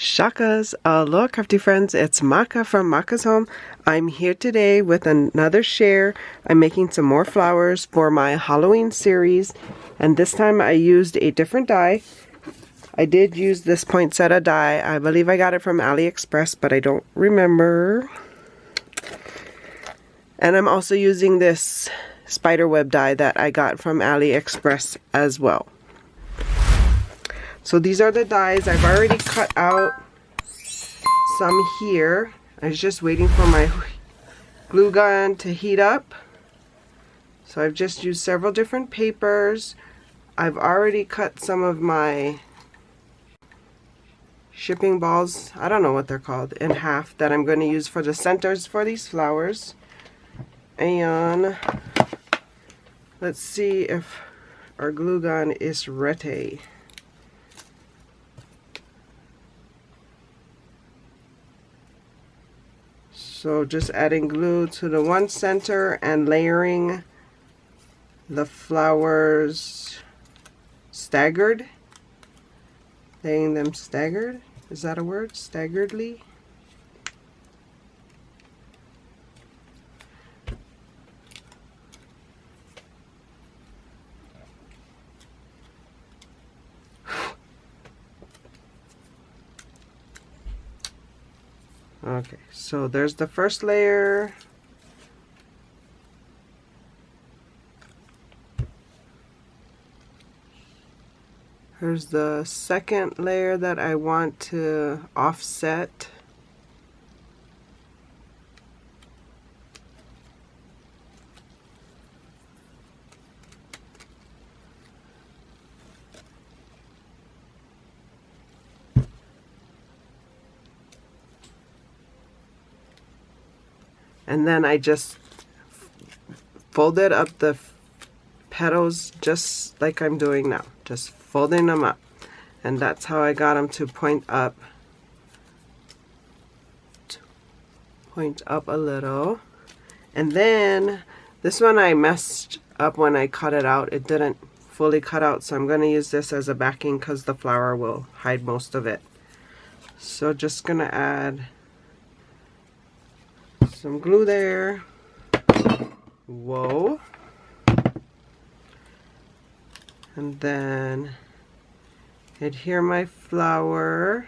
Shakas, aloha crafty friends, it's Maka from Makaz Home. I'm here today with another share. I'm making some more flowers for my Halloween series, and this time I used a different die. I did use this poinsettia die. I believe I got it from AliExpress, but I don't remember. And I'm also using this spiderweb die that I got from AliExpress as well. So these are the dies. I've already cut out some here. I was just waiting for my glue gun to heat up. So I've just used several different papers. I've already cut some of my shipping balls, I don't know what they're called, in half that I'm going to use for the centers for these flowers. And let's see if our glue gun is ready. So just adding glue to the one center and layering the flowers staggered. Laying them staggered. Is that a word? Staggeredly? Okay, so there's the first layer. Here's the second layer that I want to offset. And then I just folded up the petals just like I'm doing now. Just folding them up. And that's how I got them to point up. Point up a little. And then this one I messed up when I cut it out. It didn't fully cut out, so I'm going to use this as a backing because the flower will hide most of it. So just going to add some glue there. Whoa. And then adhere my flower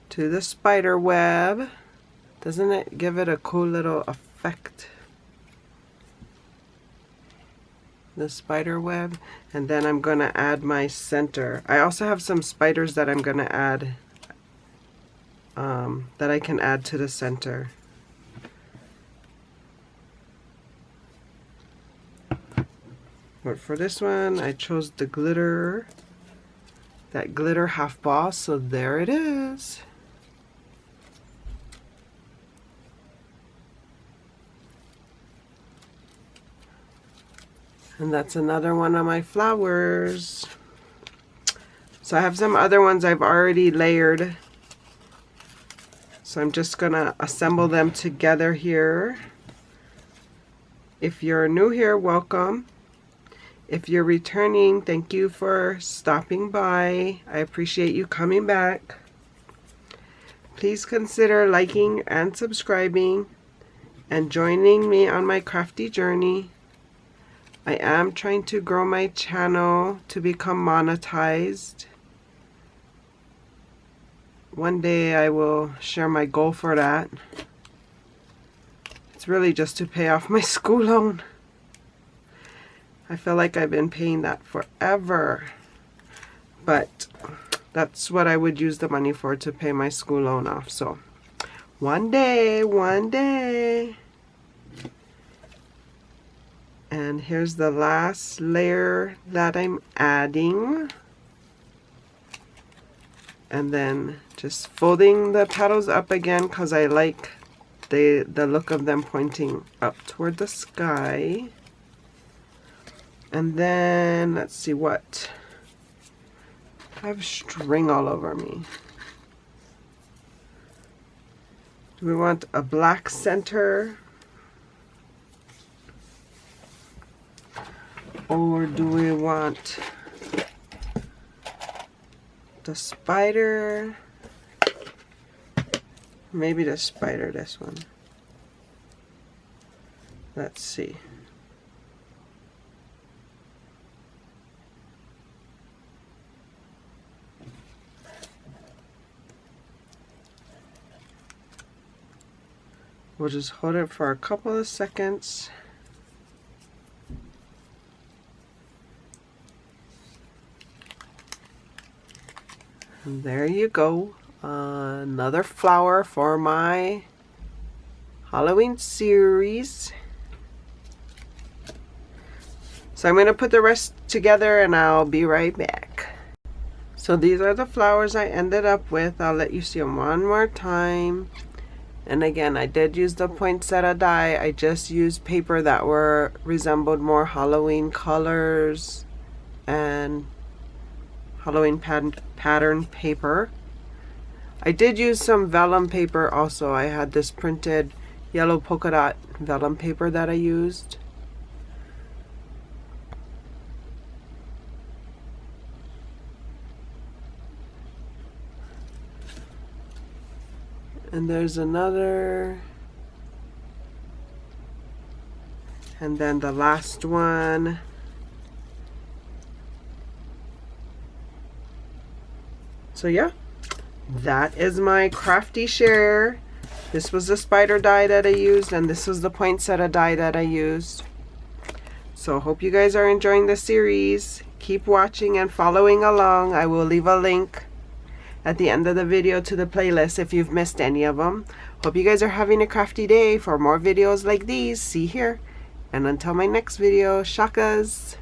to the spider web. Doesn't it give it a cool little effect? The spider web. And then I'm going to add my center. I also have some spiders that I'm going to add, that I can add to the center. But for this one, I chose the glitter, that glitter half ball, so there it is. And that's another one of my flowers. So I have some other ones I've already layered. So I'm just gonna assemble them together here. If you're new here, welcome. If you're returning, thank you for stopping by. I appreciate you coming back. Please consider liking and subscribing and joining me on my crafty journey. I am trying to grow my channel to become monetized. One day I will share my goal for that. It's really just to pay off my school loan. I feel like I've been paying that forever, but that's what I would use the money for, to pay my school loan off. So one day. And here's the last layer that I'm adding. And then just folding the petals up again because I like the look of them pointing up toward the sky. And then, let's see what. I have string all over me. Do we want a black center? Or do we want the spider? Maybe the spider, this one. Let's see. We'll just hold it for a couple of seconds. And there you go. Another flower for my Halloween series. So I'm going to put the rest together and I'll be right back. So these are the flowers I ended up with. I'll let you see them one more time. And again, I did use the poinsettia die. I just used paper that resembled more Halloween colors and Halloween pattern paper. I did use some vellum paper also. I had this printed yellow polka dot vellum paper that I used. And there's another. And then the last one. So yeah, that is my crafty share. This was the spider die that I used, and this was the poinsettia die that I used. So hope you guys are enjoying the series. Keep watching and following along. I will leave a link at the end of the video to the playlist if you've missed any of them. Hope you guys are having a crafty day. For more videos like these, see here. And until my next video, shakas!